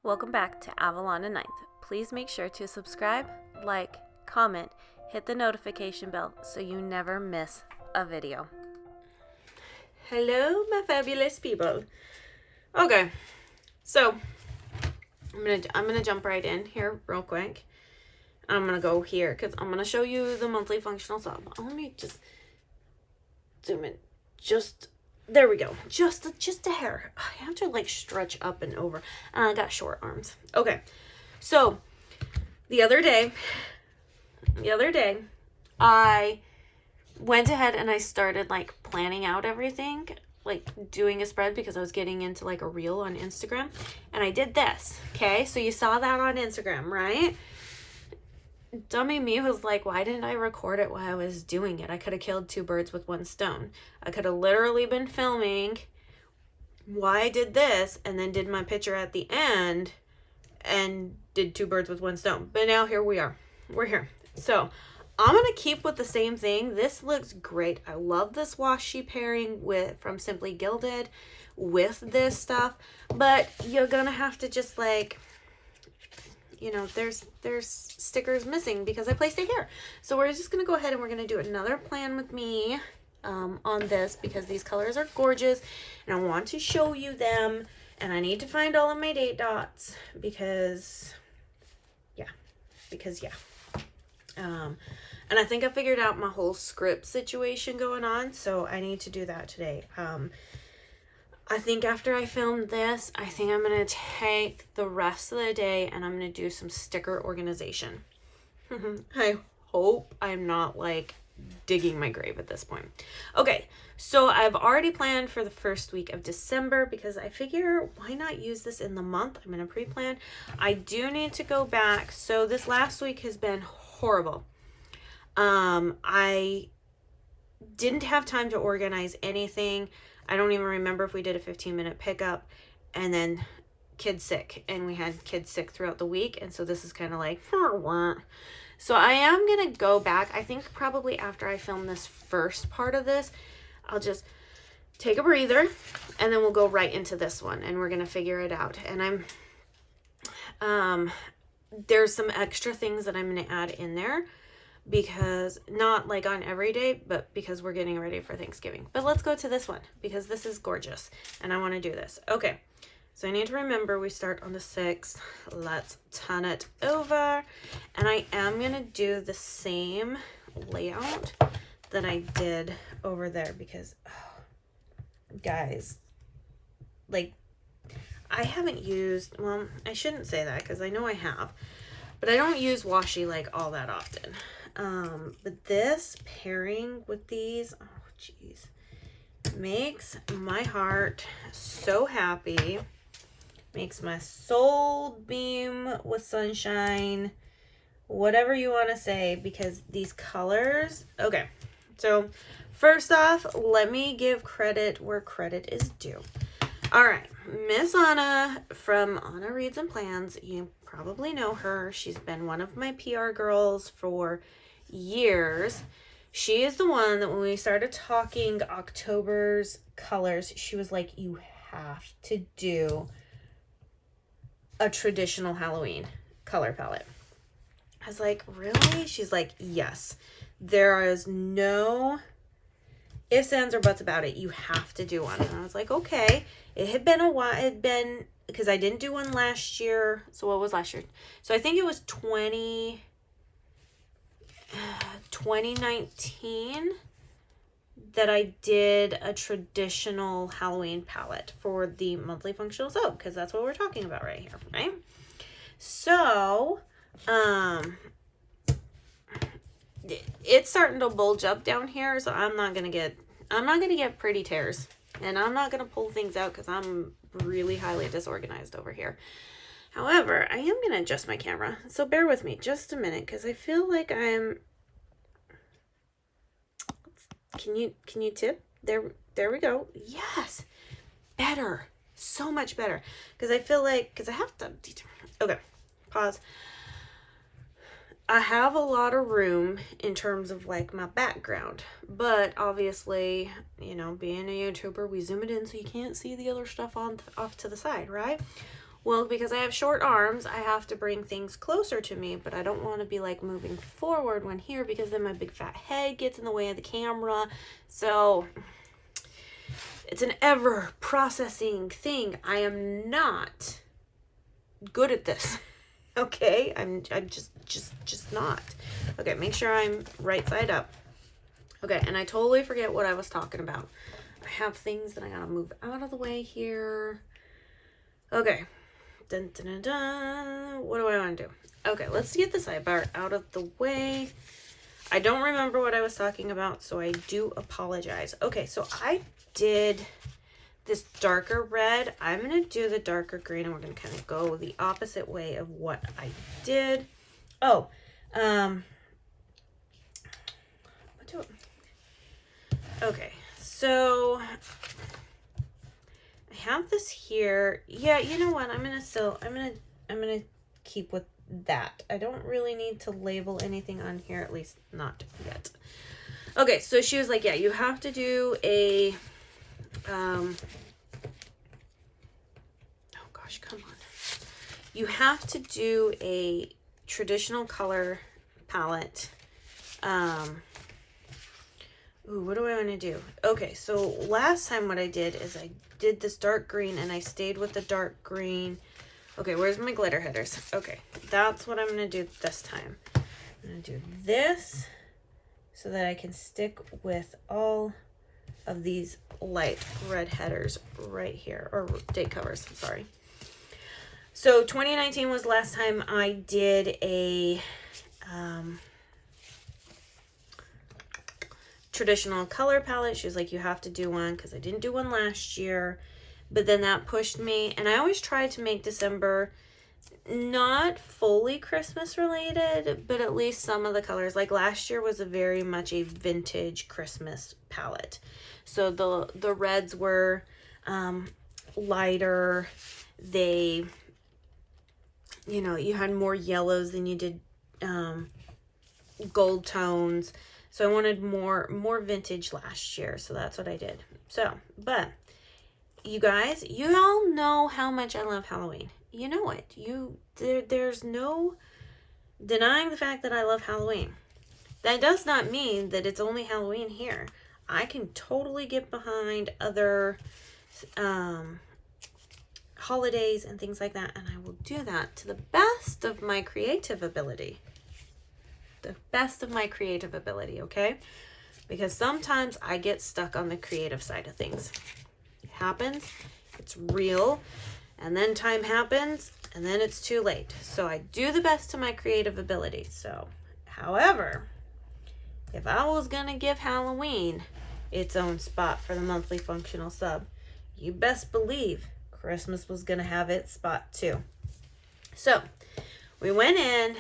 Welcome back to Avalon and Ninth. Please make sure to subscribe, like, comment, hit the notification bell so you never miss a video. Hello, my fabulous people. Okay, so I'm gonna jump right in here real quick. I'm gonna go here because I'm gonna show you the monthly functional sub. Let me just zoom in. There we go. Just a hair. I have to like stretch up and over. And I got short arms. Okay. So the other day, I went ahead and I started like planning out everything, like doing a spread because I was getting into like a reel on Instagram. And I did this. Okay. So you saw that on Instagram, right? Dummy me was like, why didn't I record it while I was doing it? I could have killed two birds with one stone. I could have literally been filming why I did this and then did my picture at the end and did two birds with one stone. But now here we are. We're here. So I'm going to keep with the same thing. This looks great. I love this washi pairing from Simply Gilded with this stuff. But you're going to have to just like... you know, there's stickers missing because I placed it here. So we're just going to go ahead and we're going to do another plan with me on this because these colors are gorgeous and I want to show you them and I need to find all of my date dots because yeah. And I think I figured out my whole script situation going on, so I need to do that today. I think after I film this, I think I'm going to take the rest of the day and I'm going to do some sticker organization. I hope I'm not like digging my grave at this point. Okay, so I've already planned for the first week of December because I figure why not use this in the month? I'm going to pre-plan. I do need to go back. So this last week has been horrible. I didn't have time to organize anything. I don't even remember if we did a 15-minute pickup, and then kids sick, and we had kids sick throughout the week, and so this is kind of like, so I am going to go back. I think probably after I film this first part of this, I'll just take a breather, and then we'll go right into this one, and we're going to figure it out. And there's some extra things that I'm going to add in there, because not like on every day, but because we're getting ready for Thanksgiving. But let's go to this one because this is gorgeous and I want to do this. Okay, so I need to remember we start on the 6th. Let's turn it over, and I am going to do the same layout that I did over there because, guys, like I haven't used, well, I shouldn't say that because I know I have, but I don't use washi like all that often. But this pairing with these, oh geez, makes my heart so happy, makes my soul beam with sunshine, whatever you want to say, because these colors. Okay, so first off, let me give credit where credit is due. All right, Miss Anna from Anna Reads and Plans, you probably know her. She's been one of my PR girls for years. She is the one that when we started talking October's colors, she was like, you have to do a traditional Halloween color palette. I was like, really? She's like, yes. There is no ifs, ands, or buts about it. You have to do one. And I was like, okay. It had been a while. It had been, because I didn't do one last year. So what was last year? So I think it was 2019 that I did a traditional Halloween palette for the monthly functional soap, because that's what we're talking about right here, right? So, it's starting to bulge up down here, so I'm not gonna get pretty tears, and I'm not gonna pull things out because I'm really highly disorganized over here. However, I am gonna adjust my camera, so bear with me just a minute because I feel like I'm. Can you tip? There we go. Yes, better, so much better, because I feel like I have to. Okay, pause. I have a lot of room in terms of like my background, but obviously, you know, being a YouTuber, we zoom it in so you can't see the other stuff off to the side, right? Well, because I have short arms, I have to bring things closer to me, but I don't want to be like moving forward when here because then my big fat head gets in the way of the camera. So it's an ever processing thing. I am not good at this. Okay, I'm just not. Okay, make sure I'm right side up. Okay, and I totally forget what I was talking about. I have things that I gotta move out of the way here. Okay. Dun, dun, dun, dun. What do I want to do? Okay, let's get the sidebar out of the way. I don't remember what I was talking about, so I do apologize. Okay, so I did this darker red. I'm going to do the darker green, and we're going to kind of go the opposite way of what I did. Oh, okay, so I have this here. Yeah, you know what? I'm gonna keep with that. I don't really need to label anything on here, at least not yet. Okay, so she was like, yeah, you have to do a oh gosh, come on. You have to do a traditional color palette. Ooh, what do I want to do? Okay, so last time what I did is I did this dark green and I stayed with the dark green. Okay, where's my glitter headers? Okay, that's what I'm going to do this time. I'm going to do this so that I can stick with all of these light red headers right here, or date covers, sorry. So 2019 was last time I did a traditional color palette. She was like, you have to do one, because I didn't do one last year, but then that pushed me. And I always try to make December not fully Christmas related, but at least some of the colors. Like last year was a very much a vintage Christmas palette, so the reds were lighter. They, you know, you had more yellows than you did gold tones. So I wanted more vintage last year, so that's what I did. So, but you guys, you all know how much I love Halloween. You know it. There's no denying the fact that I love Halloween. That does not mean that it's only Halloween here. I can totally get behind other holidays and things like that, and I will do that to the best of my creative ability. The best of my creative ability, okay? Because sometimes I get stuck on the creative side of things. It happens, it's real, and then time happens, and then it's too late. So I do the best to my creative ability. So, however, if I was gonna give Halloween its own spot for the monthly functional sub, you best believe Christmas was gonna have its spot too. So we went in.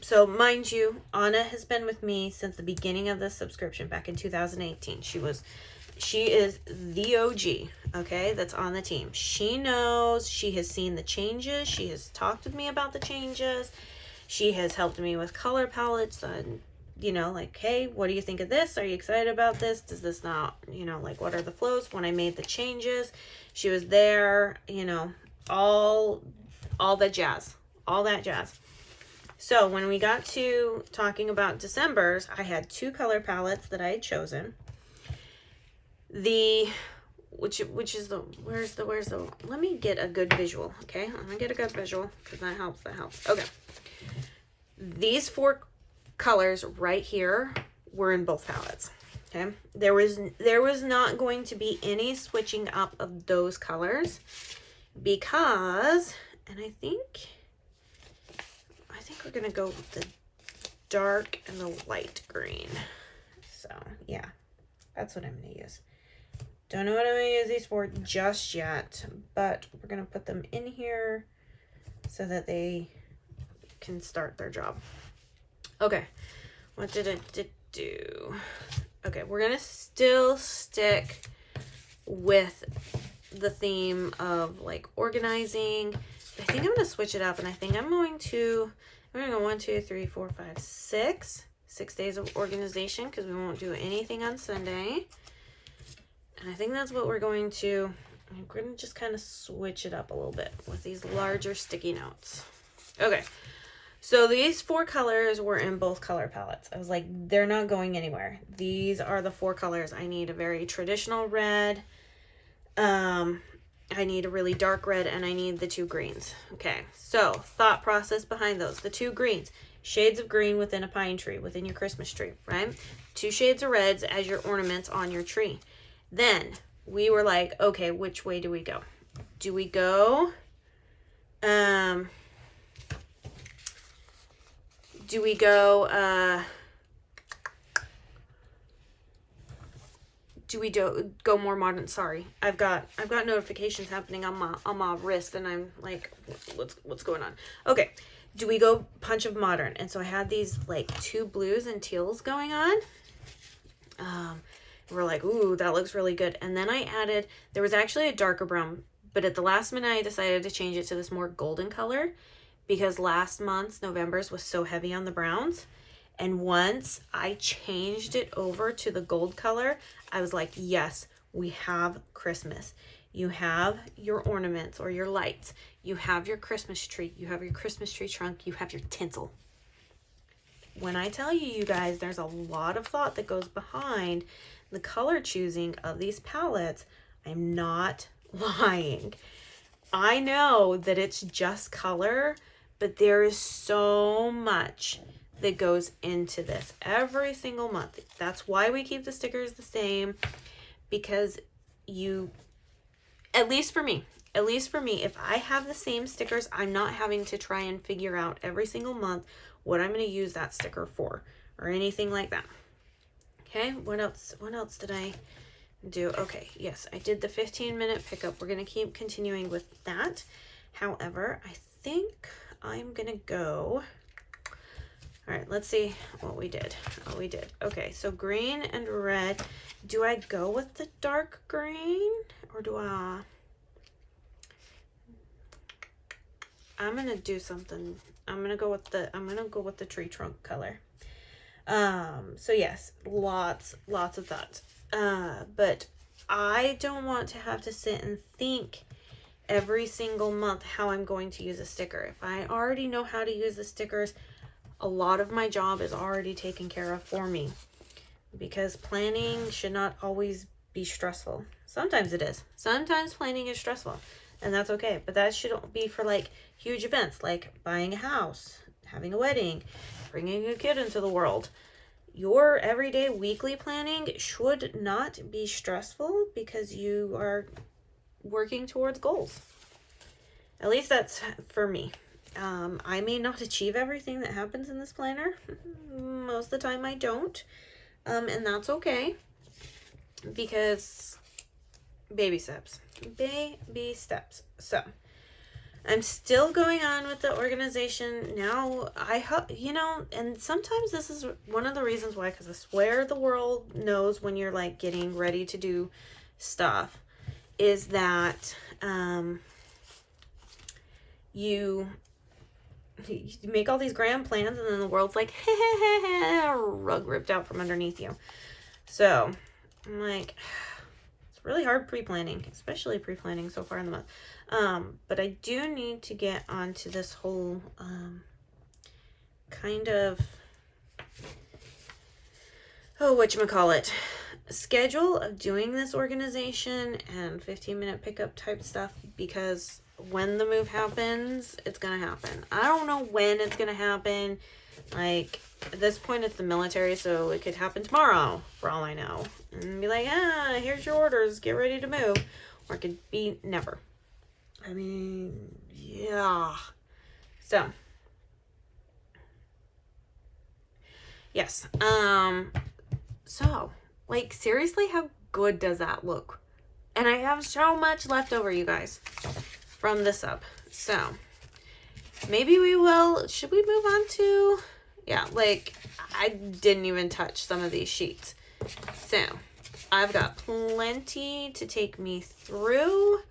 So mind you, Anna has been with me since the beginning of this subscription back in 2018. She is the OG, okay, that's on the team. She knows, she has seen the changes. She has talked with me about the changes. She has helped me with color palettes and, you know, like, hey, what do you think of this? Are you excited about this? Does this not, you know, like, what are the flows? When I made the changes, she was there, you know, all that jazz. So when we got to talking about December's, I had two color palettes that I had chosen. Which is the, where's the, let me get a good visual, okay? I'm gonna get a good visual, because that helps. Okay. These four colors right here were in both palettes, okay? There was not going to be any switching up of those colors, because, and I think we're gonna go with the dark and the light green. So yeah, that's what I'm gonna use. Don't know what I'm gonna use these for just yet, but we're gonna put them in here so that they can start their job. Okay, what did it do? Okay, we're gonna still stick with the theme of like organizing. I think I'm gonna switch it up, and I think I'm gonna go 1, 2, 3, 4, 5, 6 days of organization, because we won't do anything on Sunday. And I think that's what we're going to I'm going to just kind of switch it up a little bit with these larger sticky notes. Okay, so these 4 colors were in both color palettes. I was like, they're not going anywhere. These are the 4 colors. I need a very traditional red, I need a really dark red, and I need the 2 greens. Okay, so thought process behind those. The 2 greens, shades of green within a pine tree, within your Christmas tree, right? 2 shades of reds as your ornaments on your tree. Then we were like, okay, which way do we go? Do we go, go more modern? Sorry, I've got notifications happening on my wrist, and I'm like, what's going on? Okay, do we go punch of modern? And so I had these like 2 blues and teals going on. We're like, ooh, that looks really good. And then I added, there was actually a darker brown, but at the last minute I decided to change it to this more golden color because last month's November's was so heavy on the browns. And once I changed it over to the gold color, I was like, yes, we have Christmas. You have your ornaments or your lights. You have your Christmas tree. You have your Christmas tree trunk. You have your tinsel. When I tell you, you guys, there's a lot of thought that goes behind the color choosing of these palettes. I'm not lying. I know that it's just color, but there is so much that goes into this every single month. That's why we keep the stickers the same, because at least for me, if I have the same stickers, I'm not having to try and figure out every single month what I'm going to use that sticker for or anything like that. Okay, what else did I do? Okay, yes, I did the 15-minute pickup. We're going to keep continuing with that. However, I think I'm going to go. All right, let's see what we did. Oh, we did. Okay, so green and red. Do I go with the dark green or do I? I'm going to do something. I'm going to go with the tree trunk color. So yes, lots of thoughts. But I don't want to have to sit and think every single month how I'm going to use a sticker. If I already know how to use the stickers, a lot of my job is already taken care of for me, because planning should not always be stressful. Sometimes it is. Sometimes planning is stressful, and that's okay. But that shouldn't be for like huge events like buying a house, having a wedding, bringing a kid into the world. Your everyday weekly planning should not be stressful because you are working towards goals. At least that's for me. I may not achieve everything that happens in this planner. Most of the time I don't. And that's okay, because baby steps. Baby steps. So I'm still going on with the organization now. I hope, and sometimes this is one of the reasons why, because I swear the world knows when you're like getting ready to do stuff, is that you make all these grand plans and then the world's like, rug ripped out from underneath you. So I'm like, it's really hard pre-planning, especially pre-planning so far in the month. But I do need to get onto this whole kind of, whatchamacallit, schedule of doing this organization and 15-minute pickup type stuff, because when the move happens, it's gonna happen. I don't know when it's gonna happen. Like, at this point it's the military, so it could happen tomorrow for all I know, and be like, here's your orders, get ready to move. Or it could be never. I mean, yeah. So yes. So like, seriously, how good does that look? And I have so much left over, you guys, from this up. So maybe should we move on to, like, I didn't even touch some of these sheets. So I've got plenty to take me through.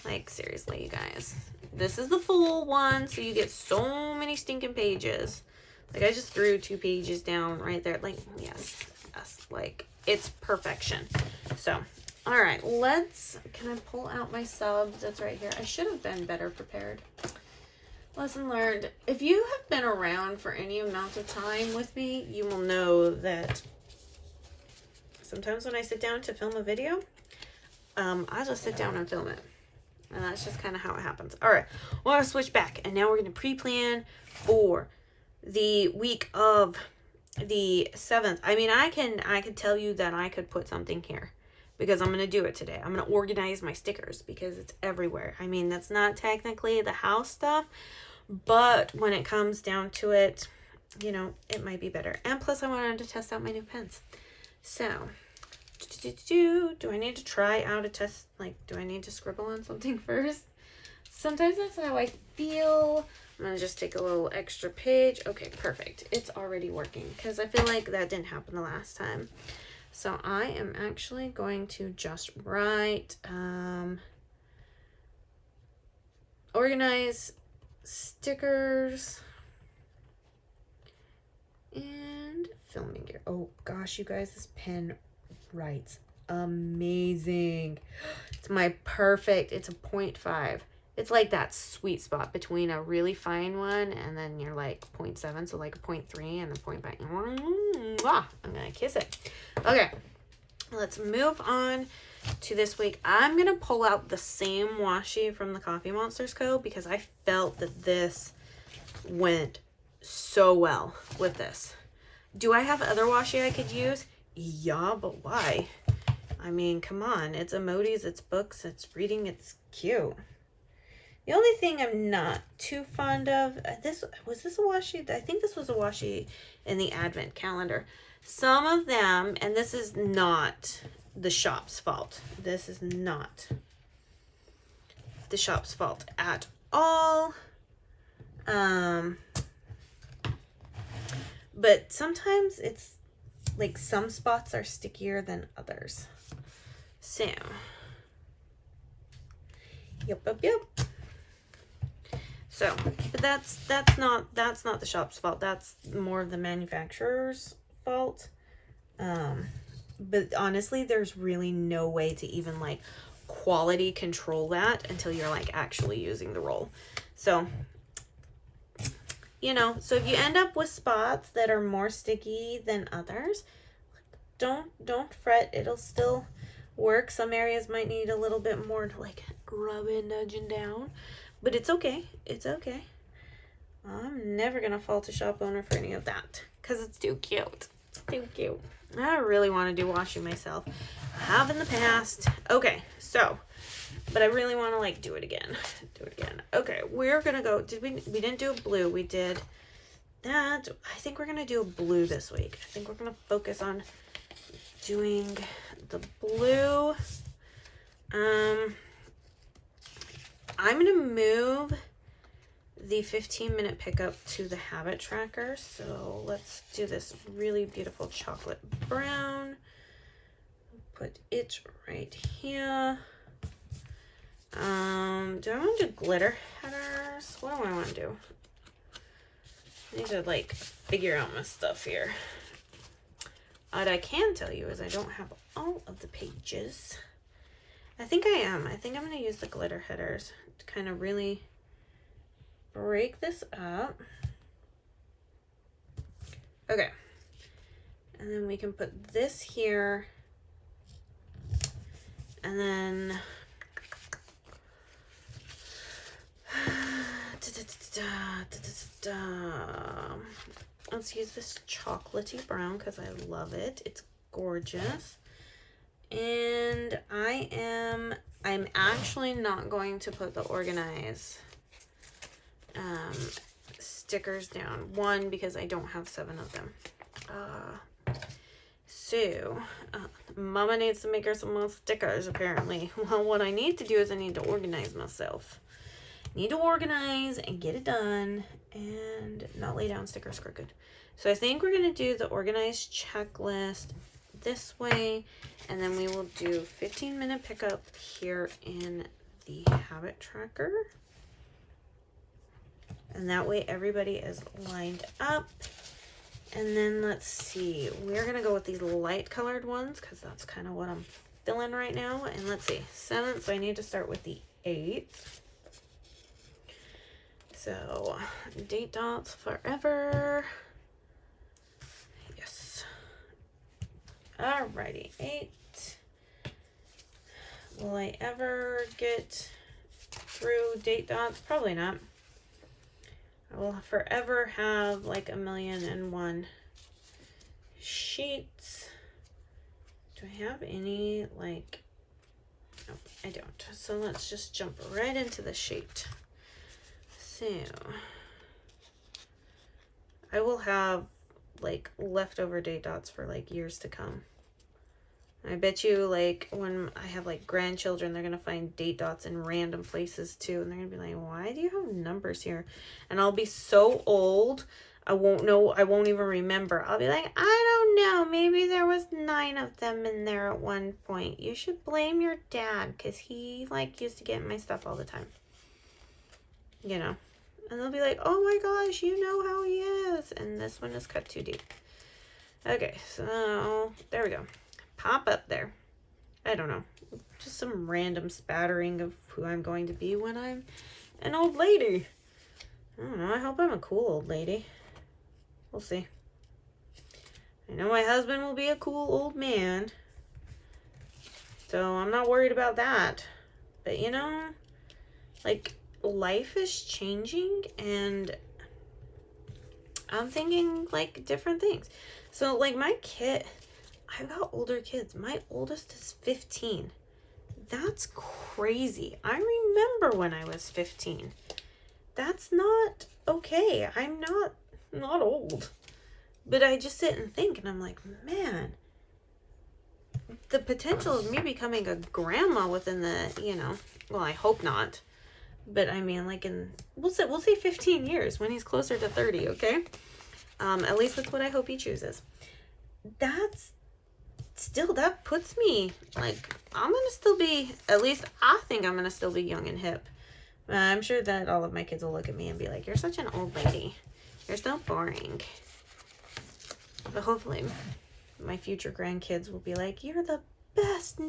Like, seriously, you guys, this is the full one, so you get so many stinking pages. Like, I just threw 2 pages down right there. Like, yes, like, it's perfection. So All right, can I pull out my sub that's right here? I should have been better prepared. Lesson learned. If you have been around for any amount of time with me, you will know that sometimes when I sit down to film a video, I just sit down and film it. And that's just kind of how it happens. All right, we're going to switch back. And now we're going to pre-plan for the week of the 7th. I mean, I could tell you that I could put something here because I'm going to do it today. I'm going to organize my stickers because it's everywhere. I mean, that's not technically the house stuff, but when it comes down to it, you know, it might be better. And plus I wanted to test out my new pens. So, do I need to try out a test? Like, do I need to scribble on something first? Sometimes that's how I feel. I'm going to just take a little extra page. Okay, perfect. It's already working because I feel like that didn't happen the last time. So I am actually going to just write, organize stickers and filming gear. Oh gosh, you guys, this pen writes amazing. It's my perfect, it's a 0.5. It's like that sweet spot between a really fine one and then you're like 0.7, so like a 0.3 and a 0.5. I'm gonna kiss it. Okay, let's move on to this week. I'm gonna pull out the same washi from the Coffee Monsters Co. because I felt that this went so well with this. Do I have other washi I could use? Yeah, but why? I mean, come on. It's emojis, it's books, it's reading, it's cute. The only thing I'm not too fond of, was this a washi? I think this was a washi in the Advent calendar. Some of them, and this is not the shop's fault. This is not the shop's fault at all. But sometimes it's like some spots are stickier than others. So, yep. So, but that's not the shop's fault. That's more of the manufacturer's fault. But honestly, there's really no way to even like quality control that until you're like actually using the roll. So, you know, so if you end up with spots that are more sticky than others, don't fret. It'll still work. Some areas might need a little bit more to like rub and nudging down. But it's okay. It's okay. I'm never going to fault a shop owner for any of that. Because it's too cute. It's too cute. I really want to do washi myself. I have in the past. Okay, so. But I really want to like do it again. Okay, we're going to go. We didn't do a blue. We did that. I think we're going to do a blue this week. I think we're going to focus on doing the blue. I'm going to move the 15-minute pickup to the habit tracker. So let's do this really beautiful chocolate brown. Put it right here. Do I want to do glitter headers? What do I want to do? I need to like figure out my stuff here. What I can tell you is I don't have all of the pages. I think I'm going to use the glitter headers to kind of really break this up. Okay. And then we can put this here. And then let's use this chocolatey brown because I love it. It's gorgeous. And I'm actually not going to put the organize stickers down. One, because I don't have 7 of them. So, Mama needs to make her some more stickers, apparently. Well, what I need to do is I need to organize myself. Need to organize and get it done and not lay down stickers crooked. So I think we're going to do the organized checklist this way, and then we will do 15-minute pickup here in the habit tracker. And that way everybody is lined up. And then let's see, we're going to go with these light colored ones because that's kind of what I'm fill in right now. And let's see, 7th, so I need to start with the 8th. So, date dots forever. Yes. Alrighty, 8. Will I ever get through date dots? Probably not. I will forever have like 1,000,001 sheets. Do I have any, like, no, I don't. So let's just jump right into the sheet. So I will have like leftover date dots for like years to come. I bet you, like, when I have like grandchildren, they're gonna find date dots in random places too, and they're gonna be like, why do you have numbers here? And I'll be so old, I won't know, I won't even remember. I'll be like, I don't know, maybe there was 9 of them in there at one point. You should blame your dad, because he like used to get my stuff all the time, you know. And they'll be like, oh my gosh, you know how he is. And this one is cut too deep. Okay, so there we go. Pop up there. I don't know. Just some random spattering of who I'm going to be when I'm an old lady. I don't know. I hope I'm a cool old lady. We'll see. I know my husband will be a cool old man. So I'm not worried about that. But you know, like, life is changing and I'm thinking like different things. So like my kid, I've got older kids. My oldest is 15. That's crazy. I remember when I was 15. That's not okay. I'm not old. But I just sit and think and I'm like, man, the potential of me becoming a grandma within the, you know, well, I hope not. But I mean, like in, we'll say 15 years when he's closer to 30, okay? At least that's what I hope he chooses. That's still, that puts me, like, I'm going to still be, at least I think I'm going to still be young and hip. I'm sure that all of my kids will look at me and be like, you're such an old lady. You're so boring. But hopefully my future grandkids will be like, you're the best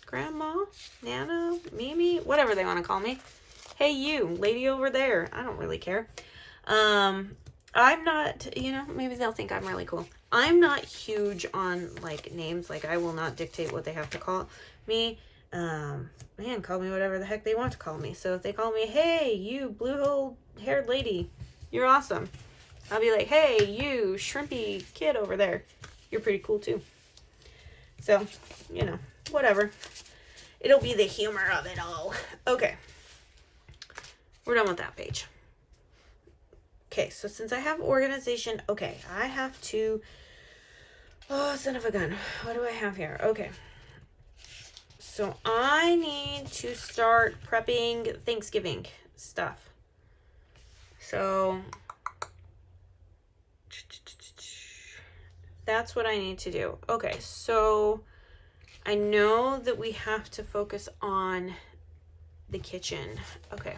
grandma, Nana, Mimi, whatever they want to call me. Hey, you, lady over there. I don't really care. I'm not, you know, maybe they'll think I'm really cool. I'm not huge on, like, names. Like, I will not dictate what they have to call me. Man, call me whatever the heck they want to call me. So if they call me, hey, you blue-haired lady, you're awesome. I'll be like, hey, you shrimpy kid over there, you're pretty cool too. So, you know, whatever. It'll be the humor of it all. Okay. We're done with that page. Okay, so since I have organization, okay, I have to, oh, son of a gun. What do I have here? Okay. So I need to start prepping Thanksgiving stuff. So that's what I need to do. Okay, so I know that we have to focus on the kitchen. Okay.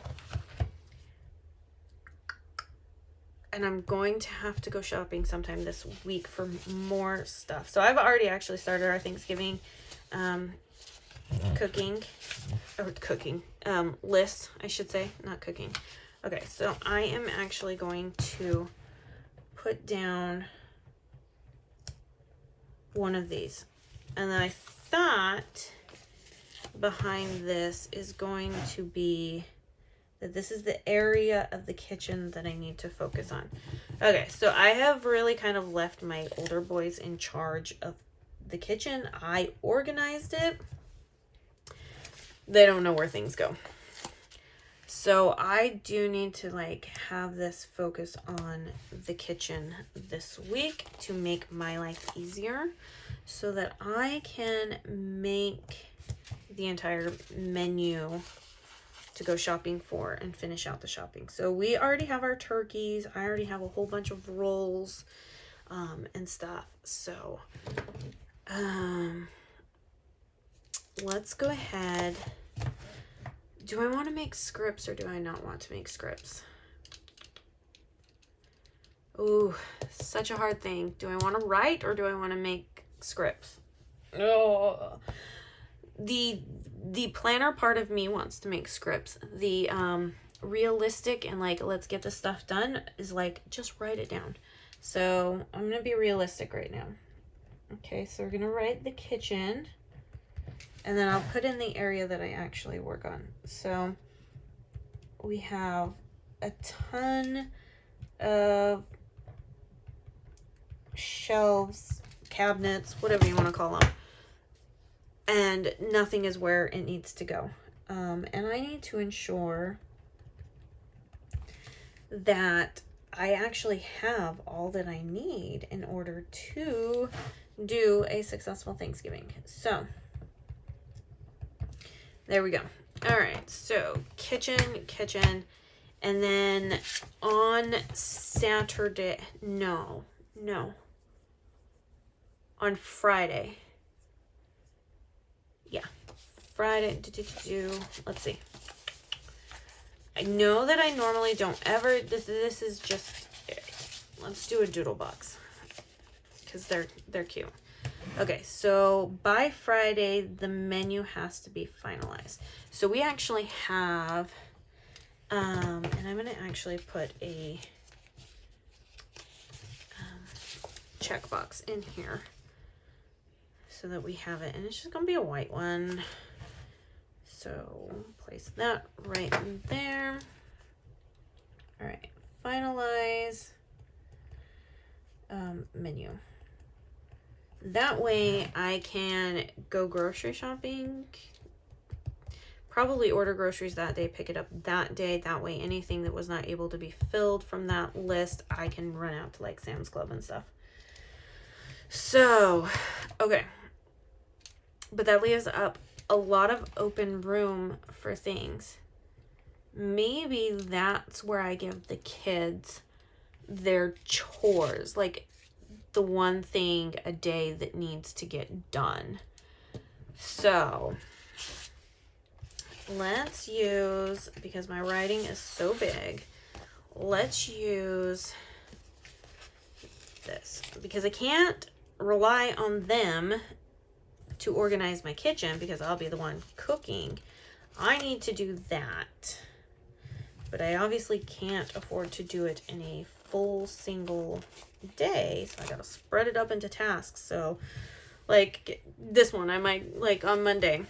And I'm going to have to go shopping sometime this week for more stuff. So I've already actually started our Thanksgiving cooking list, I should say, not cooking. Okay, so I am actually going to put down one of these. And then I thought behind this is going to be that this is the area of the kitchen that I need to focus on. Okay, so I have really kind of left my older boys in charge of the kitchen. I organized it. They don't know where things go. So I do need to like have this focus on the kitchen this week to make my life easier so that I can make the entire menu to go shopping for and finish out the shopping. So we already have our turkeys. I already have a whole bunch of rolls and stuff. So let's go ahead. Do I want to make scripts or do I not want to make scripts? Ooh, such a hard thing. Do I want to write or do I want to make scripts? Oh, the planner part of me wants to make scripts. The realistic and like, let's get this stuff done is like, just write it down. So I'm going to be realistic right now. Okay, so we're going to write the kitchen, and then I'll put in the area that I actually work on. So we have a ton of shelves, cabinets, whatever you want to call them. And nothing is where it needs to go. And I need to ensure that I actually have all that I need in order to do a successful Thanksgiving. So there we go. All right, so kitchen, and then on Saturday, no, on Friday. Yeah, Friday, let's see. I know that I normally don't ever, this is just, let's do a doodle box, because they're cute. Okay, so by Friday, the menu has to be finalized. So we actually have, and I'm going to actually put a checkbox in here so that we have it. And it's just going to be a white one. So place that right in there. All right, finalize menu. That way I can go grocery shopping, probably order groceries that day, pick it up that day. That way anything that was not able to be filled from that list, I can run out to like Sam's Club and stuff. So, okay. But that leaves up a lot of open room for things. Maybe that's where I give the kids their chores, like the one thing a day that needs to get done. So let's use, because my writing is so big, let's use this, because I can't rely on them to organize my kitchen because I'll be the one cooking. I need to do that, but I obviously can't afford to do it in a full single day, so I gotta spread it up into tasks. So like this one, I might, like on Monday,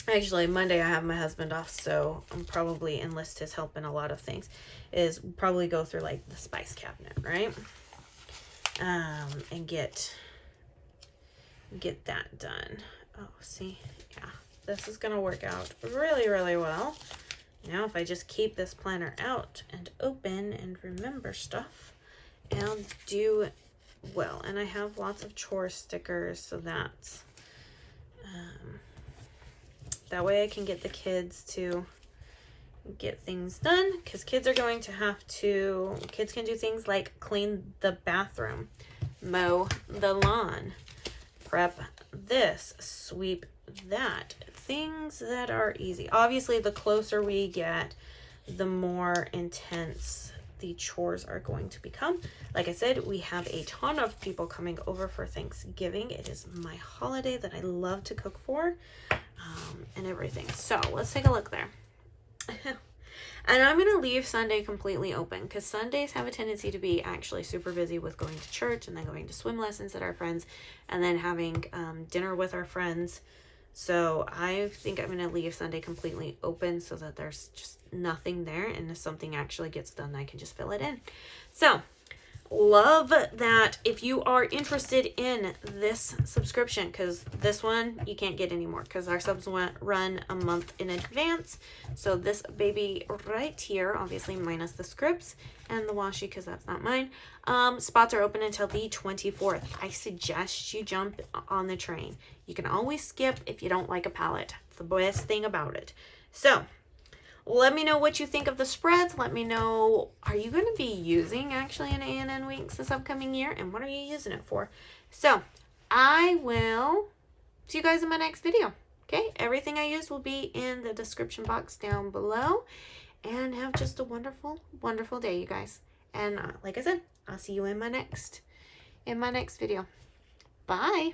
actually Monday I have my husband off, so I'm probably enlist his help in a lot of things, is probably go through like the spice cabinet, right? And get that done. Oh, see, yeah, this is gonna work out really, really well. Now if I just keep this planner out and open and remember stuff, I'll do well. And I have lots of chore stickers, so that's that way I can get the kids to get things done, because kids are going to have to, kids can do things like clean the bathroom, mow the lawn, prep this, sweep that, things that are easy. Obviously, the closer we get, the more intense the chores are going to become. Like I said, we have a ton of people coming over for Thanksgiving. It is my holiday that I love to cook for, and everything. So let's take a look there. And I'm going to leave Sunday completely open, because Sundays have a tendency to be actually super busy with going to church and then going to swim lessons at our friends and then having dinner with our friends. So I think I'm going to leave Sunday completely open so that there's just nothing there. And if something actually gets done, I can just fill it in. So love that. If you are interested in this subscription, because this one you can't get anymore because our subs run a month in advance. So this baby right here, obviously minus the scripts and the washi because that's not mine, spots are open until the 24th. I suggest you jump on the train. You can always skip if you don't like a palette. It's the best thing about it. So let me know what you think of the spreads. Let me know, are you going to be using actually an A&N Winks this upcoming year? And what are you using it for? So I will see you guys in my next video. Okay, everything I use will be in the description box down below. And have just a wonderful, wonderful day, you guys. And like I said, I'll see you in my next video. Bye.